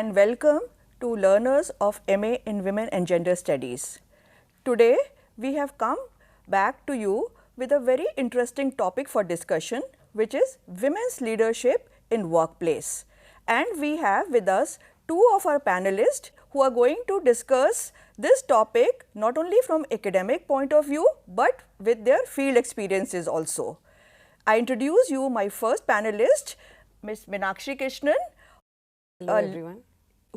and welcome to learners of MA in Women and Gender Studies. Today we have come back to you with a very interesting topic for discussion, which is women's leadership in workplace. And we have with us two of our panelists who are going to discuss this topic not only from academic point of view, but with their field experiences also. I introduce you my first panelist, Ms. Meenakshi Krishnan. Hello everyone.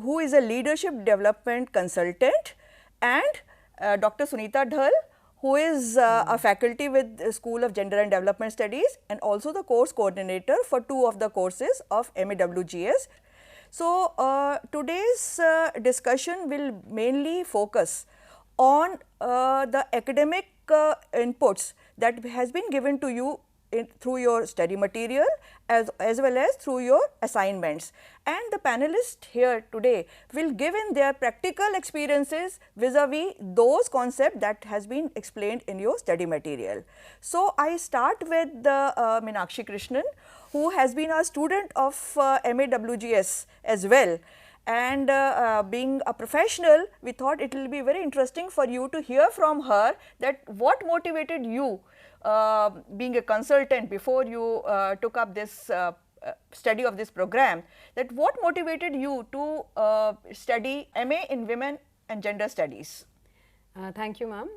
Who is a leadership development consultant, and Dr. Sunita Dhal, who is a faculty with the School of Gender and Development Studies and also the course coordinator for two of the courses of MAWGS. So, today's discussion will mainly focus on the academic inputs that has been given to you through your study material as well as through your assignments. And the panelists here today will give in their practical experiences vis-a-vis those concepts that has been explained in your study material. So, I start with Meenakshi Krishnan, who has been a student of MAWGS as well. And being a professional, we thought it will be very interesting for you to hear from her that what motivated you being a consultant before you took up this study of this program, that what motivated you to study MA in Women and Gender Studies? Thank you, ma'am.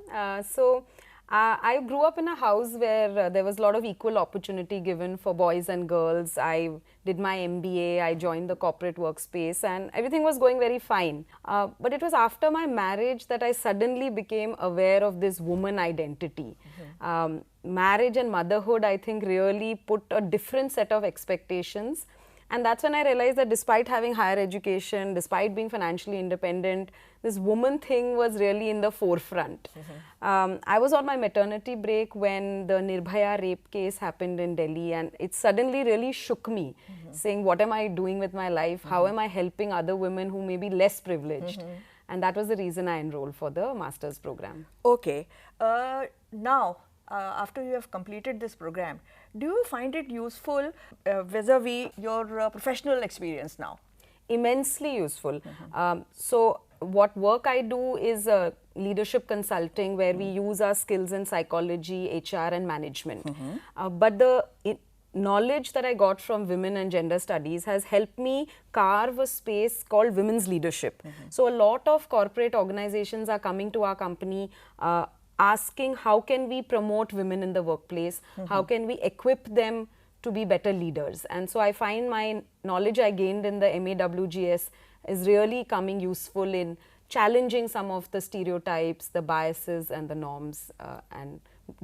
I grew up in a house where there was a lot of equal opportunity given for boys and girls. I did my MBA, I joined the corporate workspace, and everything was going very fine. But it was after my marriage that I suddenly became aware of this woman identity. Marriage and motherhood, I think, really put a different set of expectations. And that's when I realized that despite having higher education, despite being financially independent, this woman thing was really in the forefront. I was on my maternity break when the Nirbhaya rape case happened in Delhi, and it suddenly really shook me, saying, what am I doing with my life? How am I helping other women who may be less privileged? And that was the reason I enrolled for the master's program. Okay. Now, after you have completed this program, do you find it useful vis-a-vis your professional experience now? Immensely useful. So, what work I do is leadership consulting, where we use our skills in psychology, HR and management. But the knowledge that I got from women and gender studies has helped me carve a space called women's leadership. So, a lot of corporate organizations are coming to our company asking how can we promote women in the workplace, how can we equip them to be better leaders. And so I find my knowledge I gained in the MAWGS is really coming useful in challenging some of the stereotypes, the biases and the norms, and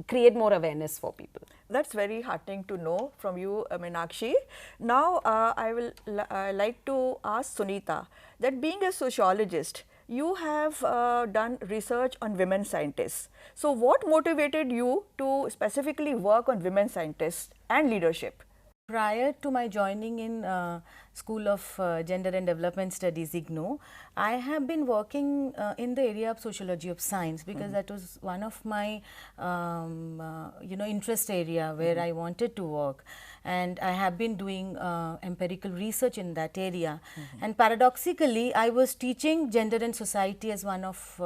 create more awareness for people. That's very heartening to know from you, Meenakshi. Now, I will like to ask Sunita that being a sociologist, you have done research on women scientists. So, what motivated you to specifically work on women scientists and leadership? Prior to my joining in School of Gender and Development Studies, IGNOU, I have been working in the area of sociology of science, because that was one of my interest area where I wanted to work, and I have been doing empirical research in that area. And paradoxically, I was teaching gender and society as one of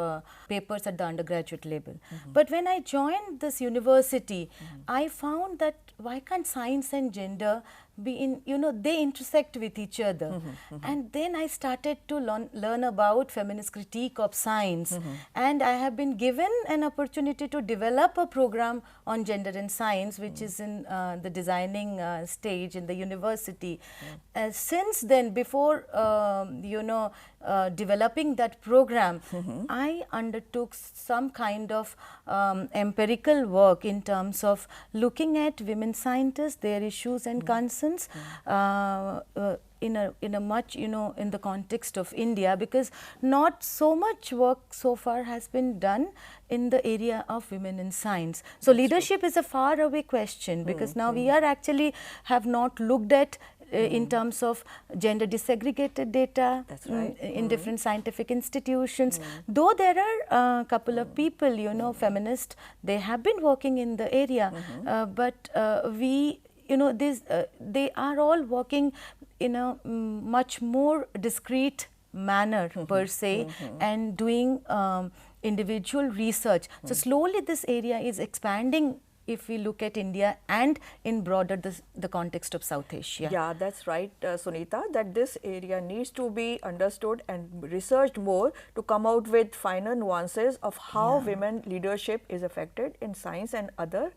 papers at the undergraduate level. But when I joined this university, I found that why can't science and gender be in, they intersect with each other. And then I started to learn about feminist critique of science, and I have been given an opportunity to develop a program on gender and science, which is in the designing stage in the university. Since then, before developing that program, I undertook some kind of empirical work in terms of looking at women scientists, their issues and concerns, in a much, in the context of India, because not so much work so far has been done in the area of women in science. So, leadership is a far away question, because now we are actually have not looked at in terms of gender disaggregated data in different scientific institutions. Though there are a couple of people, feminists, they have been working in the area, but we they are all working in a much more discrete manner per se, and doing individual research. So slowly this area is expanding if we look at India and in broader the context of South Asia. Yeah, that's right, Sunita, that this area needs to be understood and researched more to come out with finer nuances of how women leadership is affected in science and other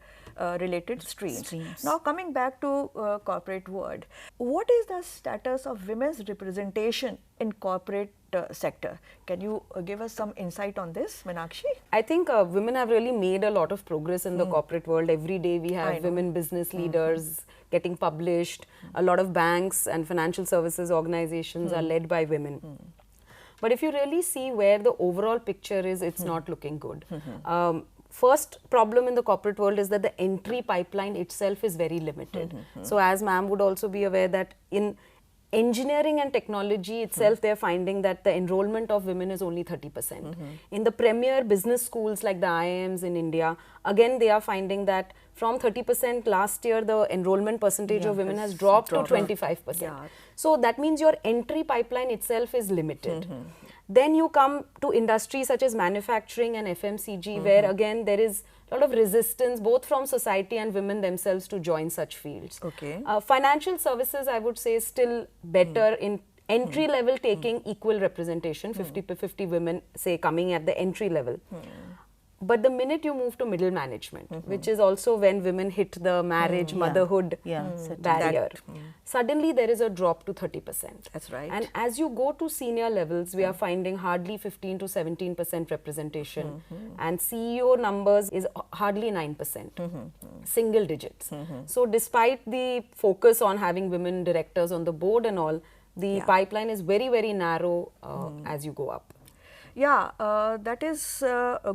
related streams. Now coming back to corporate world, what is the status of women's representation in corporate sector? Can you give us some insight on this, Meenakshi? I think women have really made a lot of progress in the corporate world. Every day we have women business leaders getting published. A lot of banks and financial services organizations are led by women. But if you really see where the overall picture is, it's not looking good. First problem in the corporate world is that the entry pipeline itself is very limited. So as ma'am would also be aware that in engineering and technology itself, they are finding that the enrollment of women is only 30%. In the premier business schools like the IIMs in India, again they are finding that from 30% last year, the enrollment percentage of women has dropped to 25%. So that means your entry pipeline itself is limited. Then you come to industries such as manufacturing and FMCG, where again there is a lot of resistance both from society and women themselves to join such fields. Financial services, I would say, is still better in entry level, taking equal representation, 50-50 women say coming at the entry level. But the minute you move to middle management, which is also when women hit the marriage, motherhood barrier, suddenly there is a drop to 30%. That's right. And as you go to senior levels, we are finding hardly 15 to 17% representation, and CEO numbers is hardly 9%, single digits. So despite the focus on having women directors on the board and all, the pipeline is very, very narrow as you go up. Yeah, that is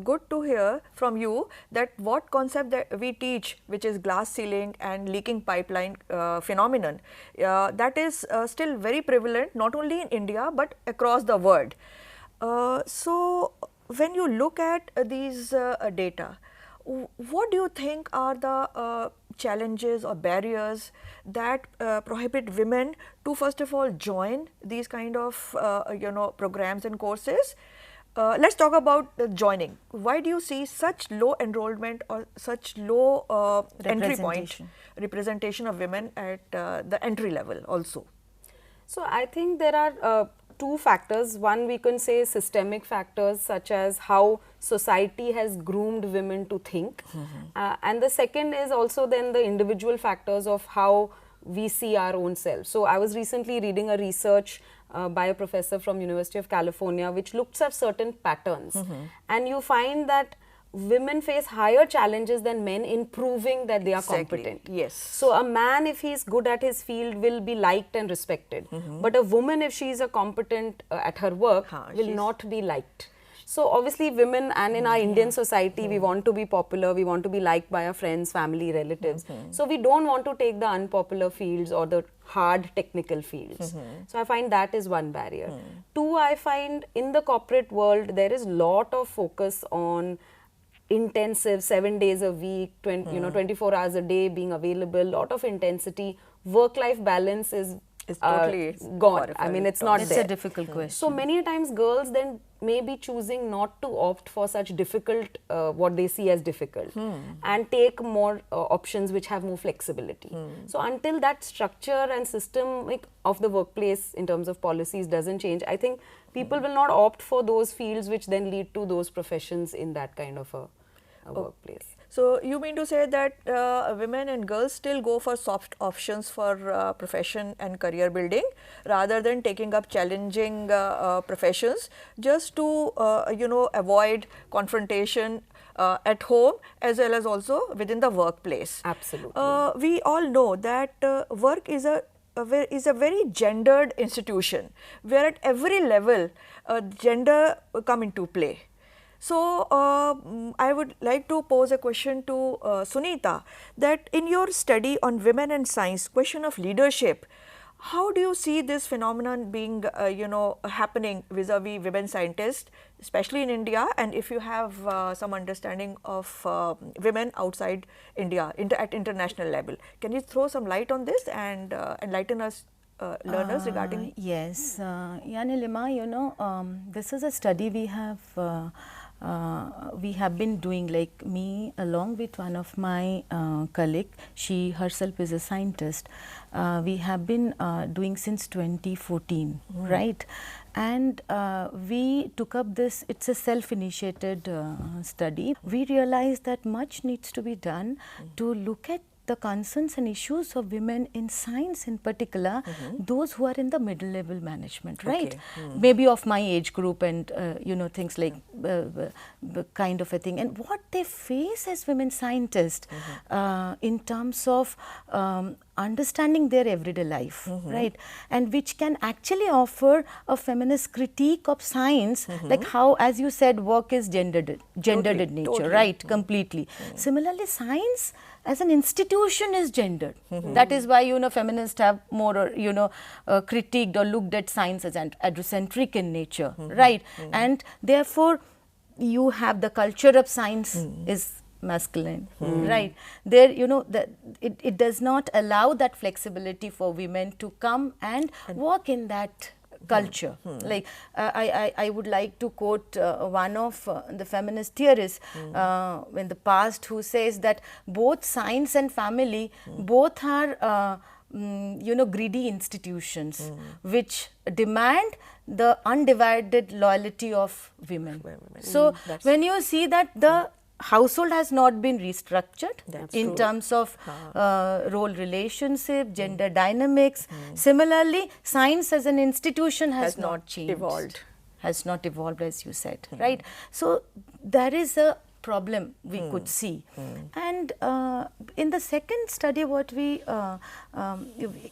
good to hear from you, that what concept that we teach, which is glass ceiling and leaking pipeline phenomenon, that is still very prevalent not only in India but across the world. So when you look at these data, what do you think are the challenges or barriers that prohibit women to first of all join these kind of programs and courses? Let's talk about joining. Why do you see such low enrollment or such low entry point representation of women at the entry level also? So I think there are two factors. One, we can say systemic factors such as how society has groomed women to think. And the second is also then the individual factors of how we see our own selves. So I was recently reading a research by a professor from University of California, which looks at certain patterns. And you find that women face higher challenges than men in proving that they are competent. Yes. So a man, if he is good at his field, will be liked and respected. But a woman, if she is a competent at her work, will not be liked. So obviously women, and in our Indian society, we want to be popular, we want to be liked by our friends, family, relatives. So we don't want to take the unpopular fields or the hard technical fields. So I find that is one barrier. Two, I find in the corporate world, there is lot of focus on intensive 7 days a week, 24 hours a day being available, lot of intensity. Work-life balance is totally gone. I mean, it's not there. It's a difficult question. So many times girls then may be choosing not to opt for such difficult, what they see as difficult, and take more options which have more flexibility. So until that structure and system of the workplace in terms of policies doesn't change, I think people will not opt for those fields which then lead to those professions in that kind of a workplace. So you mean to say that women and girls still go for soft options for profession and career building rather than taking up challenging professions just to avoid confrontation at home as well as also within the workplace? Absolutely. We all know that work is a very gendered institution where at every level gender come into play. So I would like to pose a question to Sunita, that in your study on women and science, question of leadership, how do you see this phenomenon being happening vis-a-vis women scientists, especially in India, and if you have some understanding of women outside India at international level? Can you throw some light on this and enlighten us learners regarding? Yes, Yanilima, you know, this is a study we have been doing, like me along with one of my colleague. She herself is a scientist. We have been doing since 2014, right? And we took up this, it's a self-initiated study. We realized that much needs to be done to look at the concerns and issues of women in science, in particular, those who are in the middle level management, right? Maybe of my age group, and you know, things like kind of a thing, and what they face as women scientists in terms of understanding their everyday life, right? And which can actually offer a feminist critique of science, like how, as you said, work is gendered in nature, right? Completely. Similarly, science as an institution is gendered. That is why, you know, feminists have more, you know, critiqued or looked at science as androcentric in nature, right? And therefore, you have the culture of science is masculine, right? There, you know, it does not allow that flexibility for women to come and work in that culture. Like I would like to quote one of the feminist theorists in the past, who says that both science and family both are you know, greedy institutions which demand the undivided loyalty of women. So when you see that the household has not been restructured in terms of role relationship, gender dynamics. Similarly, science as an institution has not changed. Has not evolved, as you said, right? So there is a problem we could see. And in the second study, what we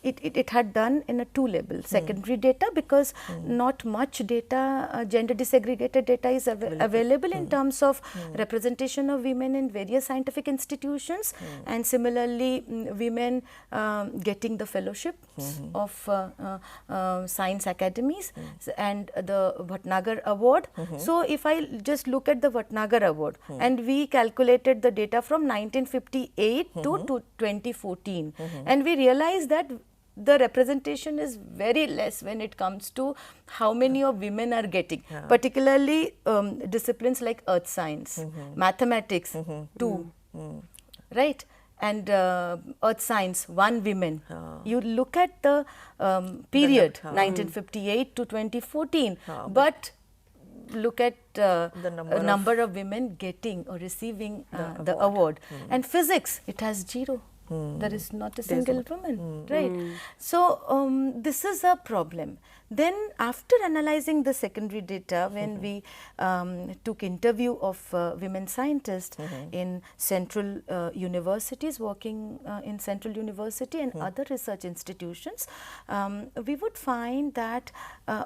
it had done in a two level, secondary data, because not much data, gender disaggregated data is available in terms of representation of women in various scientific institutions, and similarly women getting the fellowship of science academies and the Bhatnagar Award. So if I just look at the Bhatnagar Award, and we calculated the data from 1958 to 2014, and we realized that the representation is very less when it comes to how many of women are getting, particularly disciplines like earth science, mathematics, 2, right? And earth science, 1 women. You look at the period 1958 to 2014, but look at the number of women getting or receiving the award. And physics, it has 0. There is not a single woman, right? So this is a problem. Then after analyzing the secondary data, when we took interview of women scientists in central universities, working in Central University and other research institutions, we would find that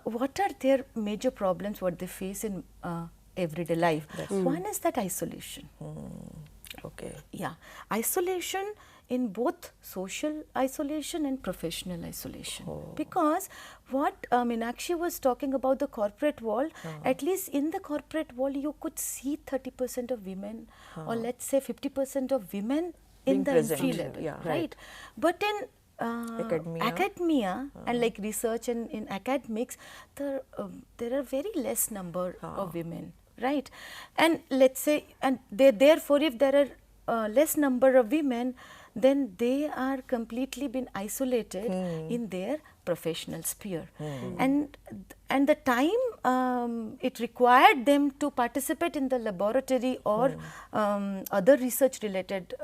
what are their major problems, what they face in everyday life. One is that isolation. Okay. Yeah, isolation in both social isolation and professional isolation. Because what Meenakshi was talking about, the corporate world, at least in the corporate world you could see 30% of women or let's say 50% of women in the entry level, right? But in academia and like research and in academics, there are very less number of women, right? And let's say, and therefore if there are less number of women, then they are completely been isolated in their professional sphere. And the time it required them to participate in the laboratory or other research related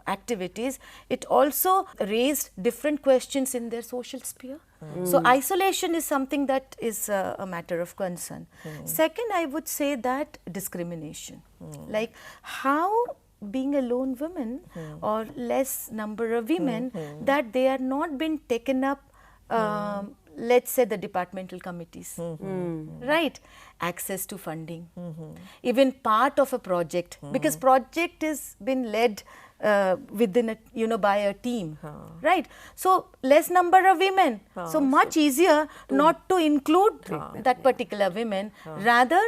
activities, it also raised different questions in their social sphere. So isolation is something that is a matter of concern. Second, I would say that discrimination, like how being a lone woman or less number of women, that they are not been taken up, let's say the departmental committees, right? Access to funding, even part of a project, because project is been led within a, by a team, right? So less number of women, so much easier not to include that particular women, rather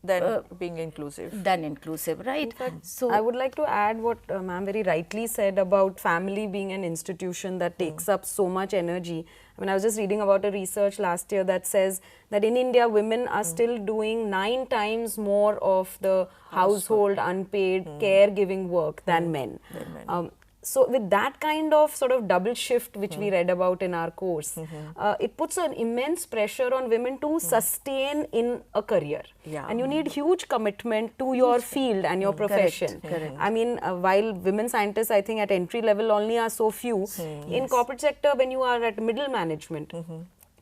than being inclusive. Right? So I would like to add what ma'am very rightly said about family being an institution that takes up so much energy. I mean, I was just reading about a research last year that says that in India, women are still doing 9 times more of the household unpaid caregiving work than men. So with that kind of sort of double shift which we read about in our course, it puts an immense pressure on women to sustain in a career. And you need huge commitment to your field and your profession. Correct. I mean, while women scientists, I think at entry level only are so few, in corporate sector when you are at middle management,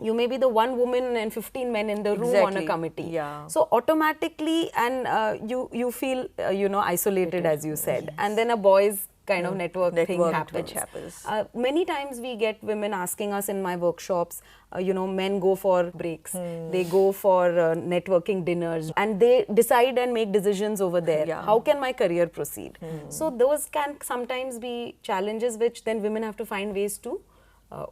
you may be the one woman and 15 men in the room on a committee. So automatically, and you feel, you know, isolated as you said. And then a boys kind of network thing happens. Many times we get women asking us in my workshops, you know, men go for breaks, they go for networking dinners, and they decide and make decisions over there. How can my career proceed? So those can sometimes be challenges which then women have to find ways to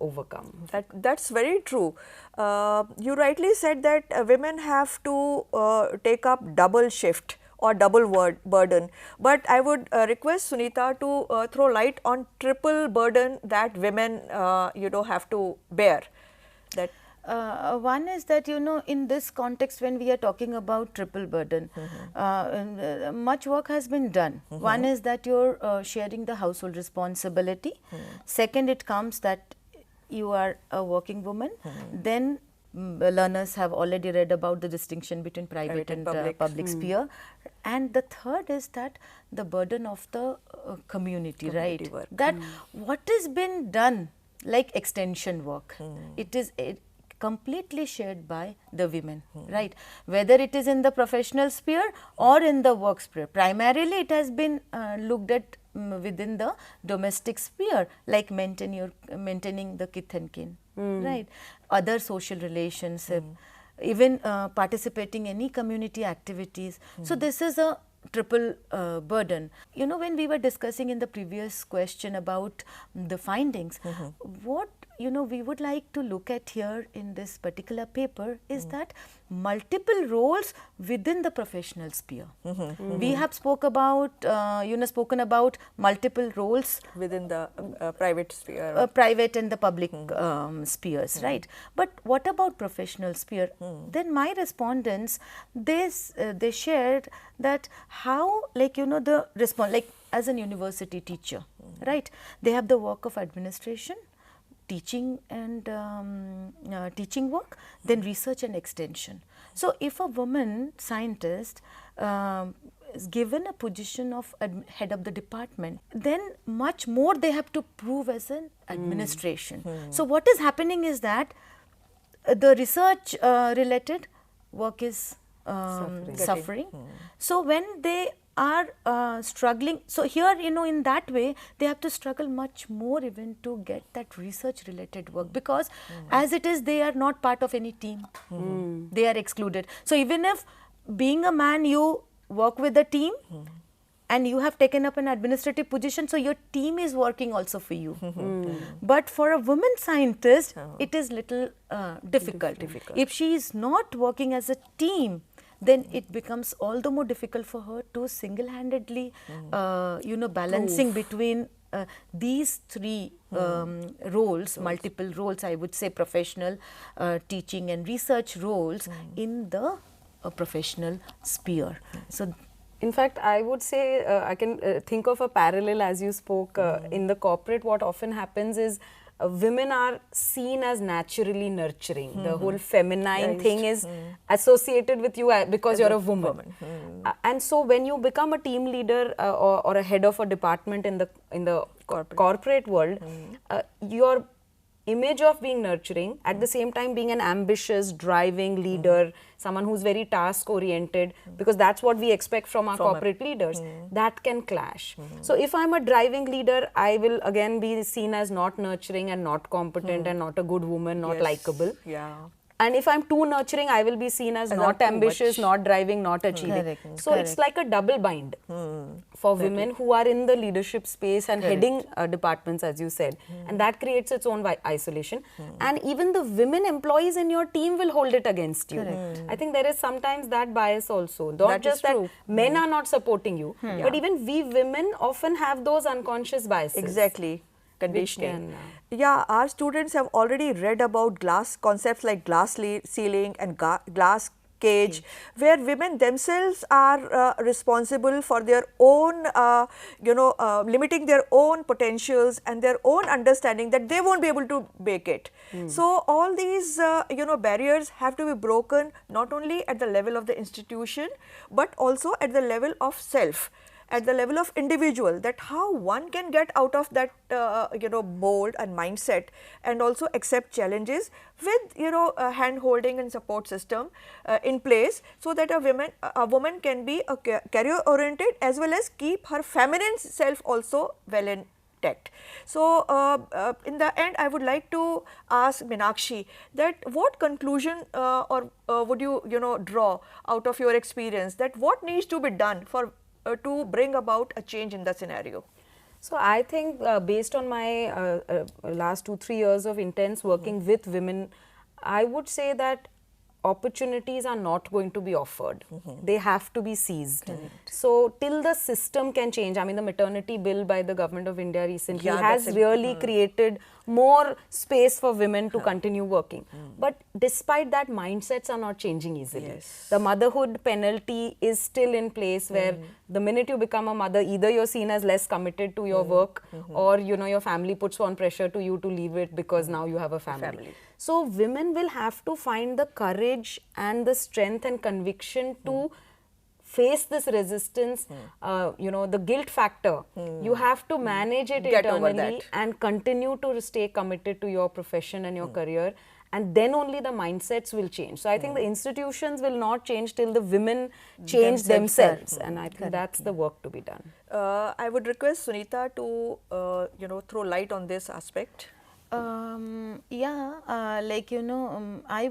overcome. That's very true. You rightly said that women have to take up double shift or double burden, but I would request Sunita to throw light on triple burden that women you know, have to bear. That one is that, you know, in this context when we are talking about triple burden, much work has been done. One is that you're sharing the household responsibility. Second, it comes that you are a working woman. Then learners have already read about the distinction between private and public sphere. And the third is that the burden of the community, right? Work. That what has been done, like extension work, it is completely shared by the women, right? Whether it is in the professional sphere or in the work sphere. Primarily, it has been looked at within the domestic sphere, like maintaining the kith and kin, right? Other social relationship, even participating in any community activities. So this is a triple burden. You know, when we were discussing in the previous question about the findings, what we would like to look at here in this particular paper is that multiple roles within the professional sphere. We have spoken about multiple roles within the private sphere, private and the public spheres, right? But what about professional sphere? Then my respondents, they shared that how, like, the response, like as an university teacher, right? They have the work of administration, teaching and teaching work, then research and extension. So if a woman scientist is given a position of head of the department, then much more they have to prove as an administration. So what is happening is that the research related work is suffering. So when they are struggling, so here, in that way they have to struggle much more even to get that research related work, because as it is, they are not part of any team. They are excluded. So even if being a man you work with a team and you have taken up an administrative position, so your team is working also for you. But for a woman scientist, it is little difficult. If she is not working as a team, then it becomes all the more difficult for her to single-handedly, balancing between these three roles, multiple roles, I would say professional, teaching and research roles in the professional sphere. So, in fact, I would say I can think of a parallel as you spoke. In the corporate, what often happens is women are seen as naturally nurturing. The whole feminine thing is associated with you because you're a woman. And so when you become a team leader or a head of a department in the corporate world, your image of being nurturing, at the same time being an ambitious, driving leader, someone who's very task oriented, because that's what we expect from our corporate leaders, that can clash. So if I'm a driving leader, I will again be seen as not nurturing and not competent and not a good woman, not likable. And if I'm too nurturing, I will be seen as not too ambitious, much. not driving, not achieving. Correct. So it's like a double bind for women who are in the leadership space and heading departments, as you said. And that creates its own isolation. And even the women employees in your team will hold it against you. I think there is sometimes that bias also. Not That is just that true. men are not supporting you, but even we women often have those unconscious biases. Exactly. Conditioning. can, Yeah, our students have already read about glass concepts like glass ceiling and glass cage, where women themselves are responsible for their own, limiting their own potentials and their own understanding that they won't be able to make it. So all these, barriers have to be broken not only at the level of the institution, but also at the level of self, at the level of individual, that how one can get out of that mold and mindset and also accept challenges with hand holding and support system in place, so that a woman can be a career oriented as well as keep her feminine self also well intact. So in the end, I would like to ask Meenakshi that what conclusion would you draw out of your experience, that what needs to be done for to bring about a change in the scenario? So I think based on my last 2-3 years of intense working with women, I would say that opportunities are not going to be offered. They have to be seized. So till the system can change, I mean the maternity bill by the government of India recently has really created more space for women to continue working. But despite that, mindsets are not changing easily. The motherhood penalty is still in place, where the minute you become a mother, either you're seen as less committed to your work, or your family puts on pressure to you to leave it because now you have a family. So women will have to find the courage and the strength and conviction to face this resistance, the guilt factor. You have to manage it internally and continue to stay committed to your profession and your career, and then only the mindsets will change. So I think the institutions will not change till the women change themselves, and I think that's the work to be done. I would request Sunita to throw light on this aspect. I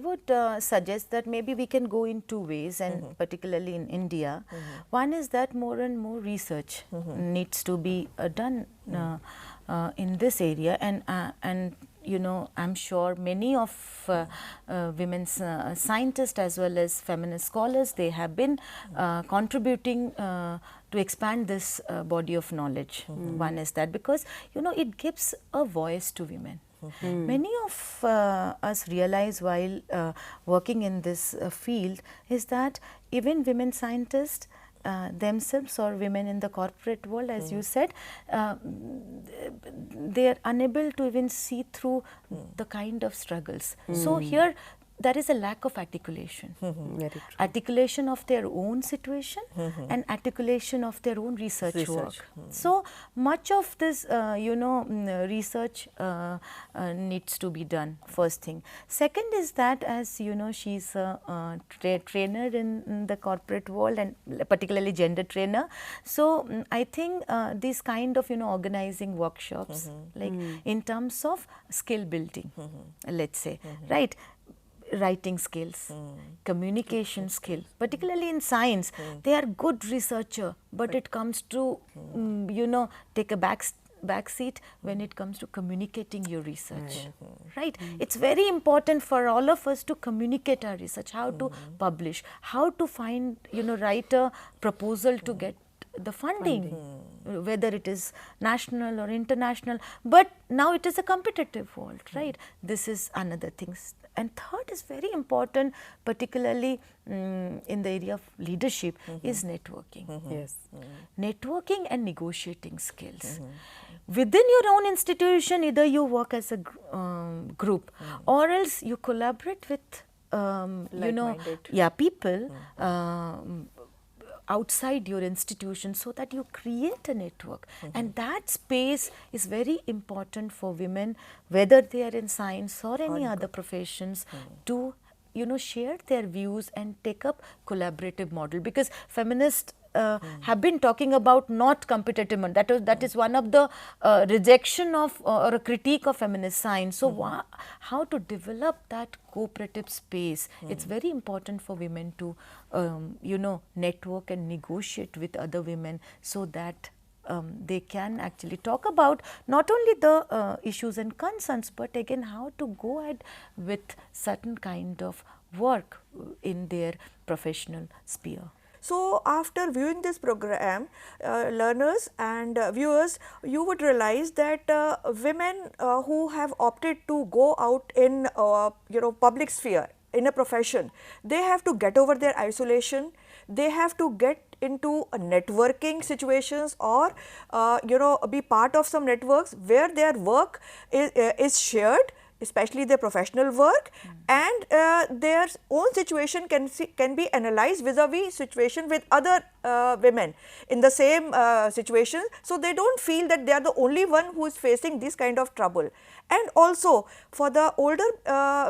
would suggest that maybe we can go in two ways, and particularly in India. One is that more and more research needs to be done in this area, and I'm sure many of women's scientists as well as feminist scholars, they have been contributing to expand this body of knowledge. One is that because it gives a voice to women. Many of us realize while working in this field is that even women scientists themselves, or women in the corporate world, as you said, they are unable to even see through the kind of struggles. So here there is a lack of articulation. Very true. Articulation of their own situation and articulation of their own research work. So much of this, research needs to be done, first thing. Second is that, as you know, she's a trainer in the corporate world, and particularly gender trainer. So I think these kind of, organizing workshops, like in terms of skill building, let's say, right? Writing skills, communication skill, particularly in science, they are good researcher, but it comes to, take a back seat when it comes to communicating your research, right? It's very important for all of us to communicate our research, how to publish, how to find, write a proposal to get the funding, whether it is national or international, but now it is a competitive world, right? This is another thing. And third is very important, particularly in the area of leadership, is networking. Yes. Networking and negotiating skills. Within your own institution, either you work as a group, or else you collaborate with, people outside your institution, so that you create a network. And that space is very important for women, whether they are in science or any other professions, to share their views and take up collaborative model, because feminist have been talking about not competitiveness. That is one of the rejection of or a critique of feminist science. So how to develop that cooperative space? It's very important for women to you know, network and negotiate with other women, so that they can actually talk about not only the issues and concerns, but again how to go ahead with certain kind of work in their professional sphere. So, after viewing this program, learners and viewers, you would realize that women who have opted to go out in you know, public sphere in a profession, they have to get over their isolation, they have to get into networking situations, or you know, be part of some networks where their work is shared, especially their professional work, and their own situation can be analyzed vis-a-vis situation with other women in the same situation. So, they do not feel that they are the only one who is facing this kind of trouble. And also for the older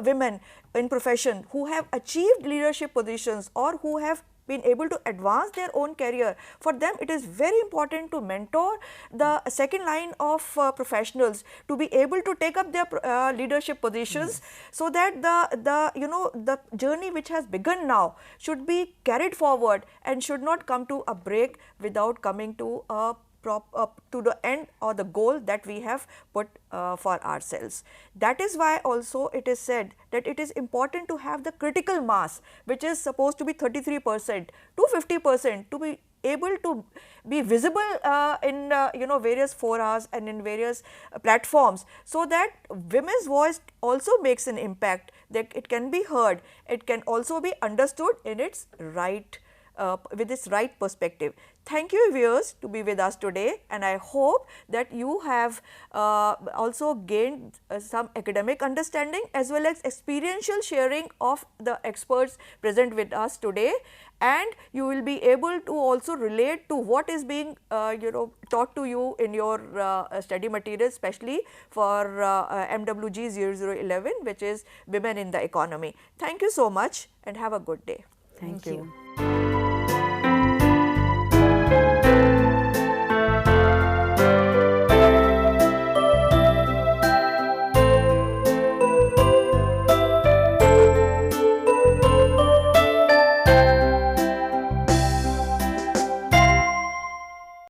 women in profession who have achieved leadership positions or who have been able to advance their own career, for them it is very important to mentor the second line of professionals to be able to take up their leadership positions, so that the you know, the journey which has begun now should be carried forward and should not come to a break without coming to a to the end or the goal that we have put for ourselves. That is why also it is said that it is important to have the critical mass, which is supposed to be 33% to 50%, to be able to be visible in you know, various forums and in various platforms, so that women's voice also makes an impact, that it can be heard, it can also be understood in its right with its right perspective. Thank you viewers to be with us today, and I hope that you have also gained some academic understanding as well as experiential sharing of the experts present with us today, and you will be able to also relate to what is being you know, taught to you in your study materials, especially for MWG 0011, which is Women in the Economy. Thank you so much and have a good day. Thank you.